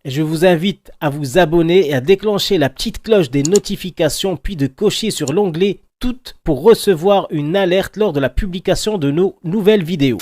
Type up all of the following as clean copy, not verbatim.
Je vous invite à vous abonner et à déclencher la petite cloche des notifications puis de cocher sur l'onglet Toutes pour recevoir une alerte lors de la publication de nos nouvelles vidéos.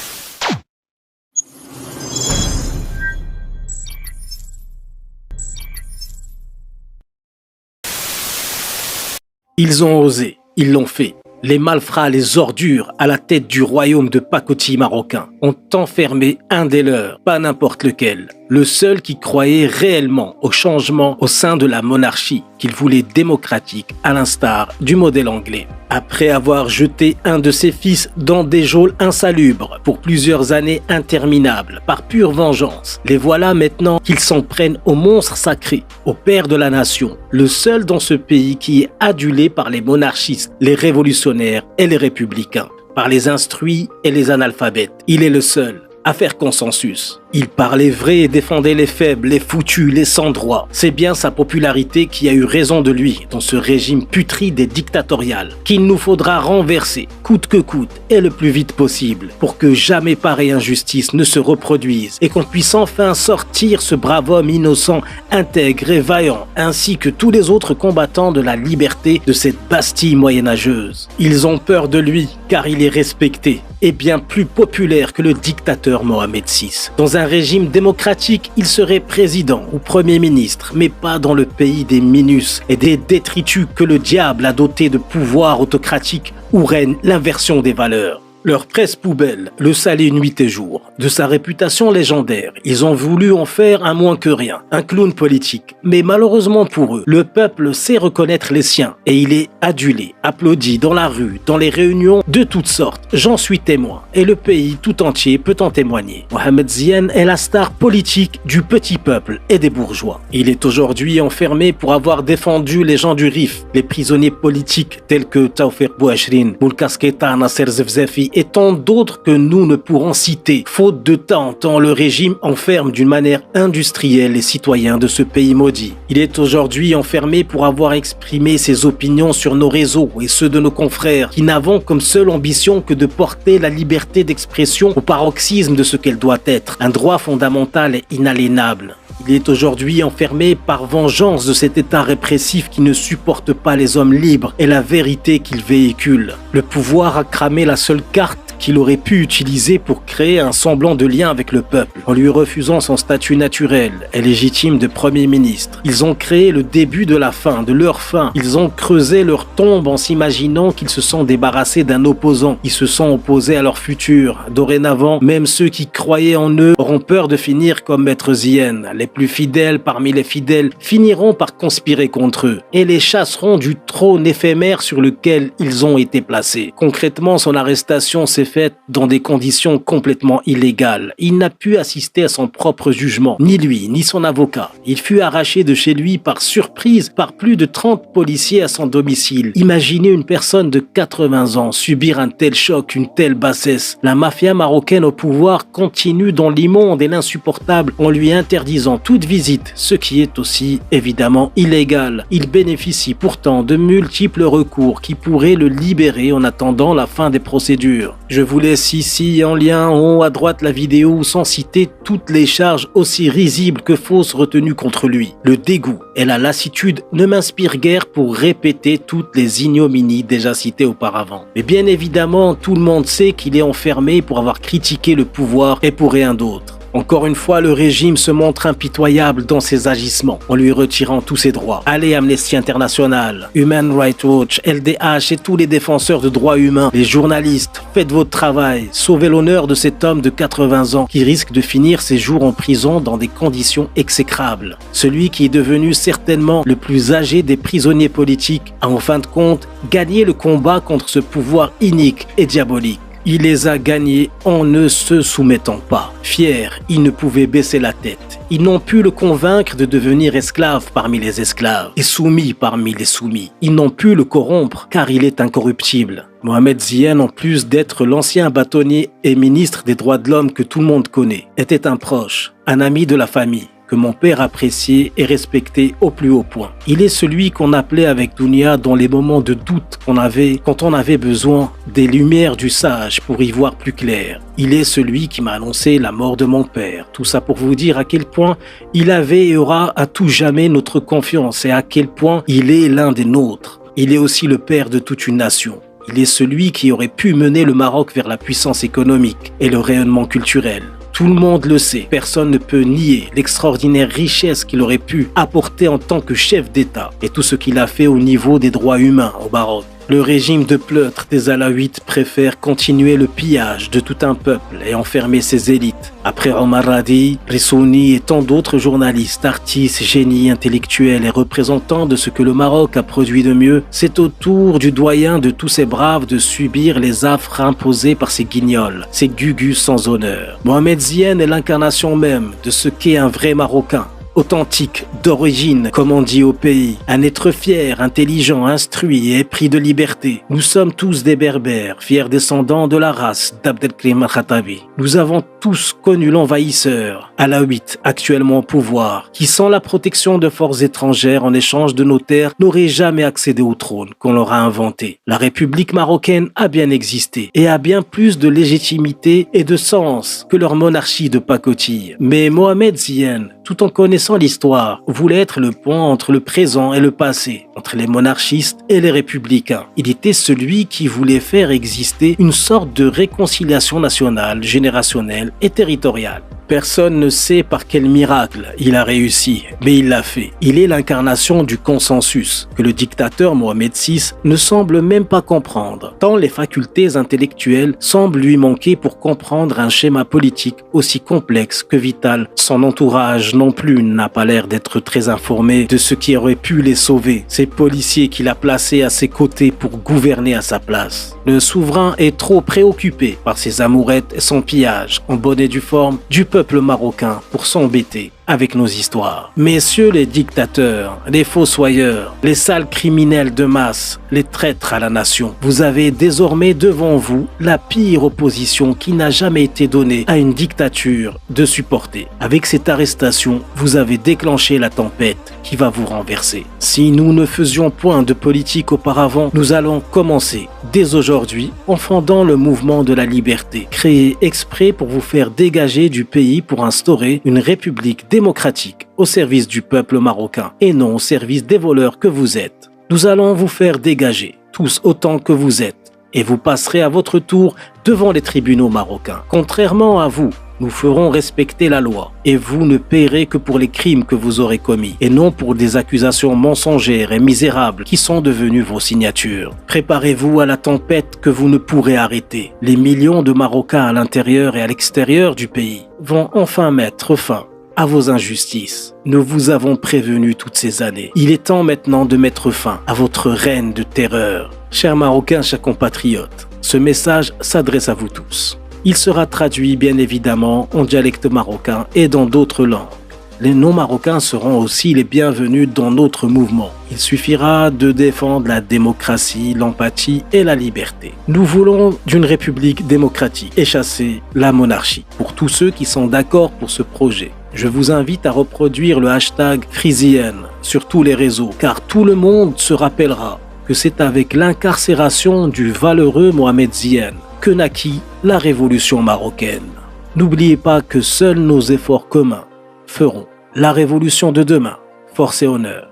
Ils ont osé, ils l'ont fait. Les malfrats, les ordures à la tête du royaume de pacotille marocain ont enfermé un des leurs, pas n'importe lequel. Le seul qui croyait réellement au changement au sein de la monarchie qu'il voulait démocratique à l'instar du modèle anglais. Après avoir jeté un de ses fils dans des geôles insalubres pour plusieurs années interminables par pure vengeance, les voilà maintenant qu'ils s'en prennent au monstre sacré, au père de la nation, le seul dans ce pays qui est adulé par les monarchistes, les révolutionnaires et les républicains, par les instruits et les analphabètes. Il est le seul à faire consensus. Il parlait vrai et défendait les faibles, les foutus, les sans-droit. C'est bien sa popularité qui a eu raison de lui dans ce régime putride et dictatorial qu'il nous faudra renverser, coûte que coûte et le plus vite possible, pour que jamais pareille injustice ne se reproduise et qu'on puisse enfin sortir ce brave homme innocent, intègre et vaillant, ainsi que tous les autres combattants de la liberté de cette Bastille moyenâgeuse. Ils ont peur de lui car il est respecté et bien plus populaire que le dictateur Mohamed VI. Dans un régime démocratique, il serait président ou premier ministre, mais pas dans le pays des minus et des détritus que le diable a doté de pouvoirs autocratiques où règne l'inversion des valeurs. Leur presse poubelle le salait nuit et jour. De sa réputation légendaire, ils ont voulu en faire un moins que rien, un clown politique. Mais malheureusement pour eux, le peuple sait reconnaître les siens et il est adulé, applaudi dans la rue, dans les réunions de toutes sortes. J'en suis témoin et le pays tout entier peut en témoigner. Mohamed Ziane est la star politique du petit peuple et des bourgeois. Il est aujourd'hui enfermé pour avoir défendu les gens du RIF, les prisonniers politiques tels que Taoufik Bouachrin, Boulkas Keita, Nasser Zefzefi et tant d'autres que nous ne pourrons citer, faute de temps, tant le régime enferme d'une manière industrielle les citoyens de ce pays maudit. Il est aujourd'hui enfermé pour avoir exprimé ses opinions sur nos réseaux et ceux de nos confrères, qui n'avons comme seule ambition que de porter la liberté d'expression au paroxysme de ce qu'elle doit être, un droit fondamental et inaliénable. Il est aujourd'hui enfermé par vengeance de cet état répressif qui ne supporte pas les hommes libres et la vérité qu'ils véhiculent. Le pouvoir a cramé la seule carte qu'il aurait pu utiliser pour créer un semblant de lien avec le peuple, en lui refusant son statut naturel et légitime de Premier ministre. Ils ont créé le début de la fin, de leur fin. Ils ont creusé leur tombe en s'imaginant qu'ils se sont débarrassés d'un opposant. Ils se sont opposés à leur futur. Dorénavant, même ceux qui croyaient en eux auront peur de finir comme Maître Ziane. Les plus fidèles parmi les fidèles finiront par conspirer contre eux et les chasseront du trône éphémère sur lequel ils ont été placés. Concrètement, son arrestation s'est faite dans des conditions complètement illégales. Il n'a pu assister à son propre jugement, ni lui, ni son avocat. Il fut arraché de chez lui par surprise par plus de 30 policiers à son domicile. Imaginez une personne de 80 ans subir un tel choc, une telle bassesse. La mafia marocaine au pouvoir continue dans l'immonde et l'insupportable en lui interdisant toute visite, ce qui est aussi évidemment illégal. Il bénéficie pourtant de multiples recours qui pourraient le libérer en attendant la fin des procédures. Je vous laisse ici en lien en haut à droite la vidéo sans citer toutes les charges aussi risibles que fausses retenues contre lui. Le dégoût et la lassitude ne m'inspirent guère pour répéter toutes les ignominies déjà citées auparavant. Mais bien évidemment, tout le monde sait qu'il est enfermé pour avoir critiqué le pouvoir et pour rien d'autre. Encore une fois, le régime se montre impitoyable dans ses agissements en lui retirant tous ses droits. Allez, Amnesty International, Human Rights Watch, LDH et tous les défenseurs de droits humains, les journalistes, faites votre travail, sauvez l'honneur de cet homme de 80 ans qui risque de finir ses jours en prison dans des conditions exécrables. Celui qui est devenu certainement le plus âgé des prisonniers politiques a en fin de compte gagné le combat contre ce pouvoir inique et diabolique. Il les a gagnés en ne se soumettant pas. Fiers, ils ne pouvaient baisser la tête. Ils n'ont pu le convaincre de devenir esclave parmi les esclaves et soumis parmi les soumis. Ils n'ont pu le corrompre car il est incorruptible. Mohamed Ziane, en plus d'être l'ancien bâtonnier et ministre des droits de l'homme que tout le monde connaît, était un proche, un ami de la famille. que mon père appréciait et respectait au plus haut point. Il est celui qu'on appelait avec Dounia dans les moments de doute quand on avait besoin des lumières du sage pour y voir plus clair. Il est celui qui m'a annoncé la mort de mon père. Tout ça pour vous dire à quel point il avait et aura à tout jamais notre confiance et à quel point il est l'un des nôtres. Il est aussi le père de toute une nation. Il est celui qui aurait pu mener le Maroc vers la puissance économique et le rayonnement culturel. Tout le monde le sait, personne ne peut nier l'extraordinaire richesse qu'il aurait pu apporter en tant que chef d'État et tout ce qu'il a fait au niveau des droits humains au Maroc. Le régime de pleutre des Alaouites préfère continuer le pillage de tout un peuple et enfermer ses élites. Après Omar Radi, Rissouni et tant d'autres journalistes, artistes, génies, intellectuels et représentants de ce que le Maroc a produit de mieux, c'est au tour du doyen de tous ces braves de subir les affres imposées par ces guignols, ces gugus sans honneur. Mohamed Zienne est l'incarnation même de ce qu'est un vrai Marocain. Authentique, d'origine, comme on dit au pays, un être fier, intelligent, instruit et épris de liberté. Nous sommes tous des Berbères, fiers descendants de la race d'Abdelkrim al-Khattabi. Nous avons tous connu l'envahisseur, Alaouite, actuellement au pouvoir, qui sans la protection de forces étrangères en échange de nos terres, n'aurait jamais accédé au trône qu'on leur a inventé. La République marocaine a bien existé et a bien plus de légitimité et de sens que leur monarchie de pacotille. Mais Mohamed Zienne, tout en connaissant l'histoire, voulait être le pont entre le présent et le passé, entre les monarchistes et les républicains. Il était celui qui voulait faire exister une sorte de réconciliation nationale, générationnelle et territoriale. Personne ne sait par quel miracle il a réussi, mais il l'a fait. Il est l'incarnation du consensus, que le dictateur Mohamed VI ne semble même pas comprendre, tant les facultés intellectuelles semblent lui manquer pour comprendre un schéma politique aussi complexe que vital. Son entourage non plus n'a pas l'air d'être très informé de ce qui aurait pu les sauver, ces policiers qu'il a placés à ses côtés pour gouverner à sa place. Le souverain est trop préoccupé par ses amourettes et son pillage, en bonne et due forme, du peuple marocain pour s'embêter avec nos histoires. Messieurs les dictateurs, les fossoyeurs, les sales criminels de masse, les traîtres à la nation, vous avez désormais devant vous la pire opposition qui n'a jamais été donnée à une dictature de supporter. Avec cette arrestation, vous avez déclenché la tempête qui va vous renverser. Si nous ne faisions point de politique auparavant, nous allons commencer dès aujourd'hui en fondant le mouvement de la liberté, créé exprès pour vous faire dégager du pays pour instaurer une république démocratique au service du peuple marocain et non au service des voleurs que vous êtes. Nous allons vous faire dégager, tous autant que vous êtes, et vous passerez à votre tour devant les tribunaux marocains. Contrairement à vous, nous ferons respecter la loi et vous ne paierez que pour les crimes que vous aurez commis et non pour des accusations mensongères et misérables qui sont devenues vos signatures. Préparez-vous à la tempête que vous ne pourrez arrêter. Les millions de Marocains à l'intérieur et à l'extérieur du pays vont enfin mettre fin à vos injustices. Nous vous avons prévenu toutes ces années. Il est temps maintenant de mettre fin à votre règne de terreur. Chers Marocains, chers compatriotes, ce message s'adresse à vous tous. Il sera traduit bien évidemment en dialecte marocain et dans d'autres langues. Les non-marocains seront aussi les bienvenus dans notre mouvement. Il suffira de défendre la démocratie, l'empathie et la liberté. Nous voulons d'une république démocratique et chasser la monarchie. Pour tous ceux qui sont d'accord pour ce projet, je vous invite à reproduire le hashtag Frisienne sur tous les réseaux, car tout le monde se rappellera que c'est avec l'incarcération du valeureux Mohamed Zienne que naquit la révolution marocaine. N'oubliez pas que seuls nos efforts communs feront la révolution de demain. Force et honneur.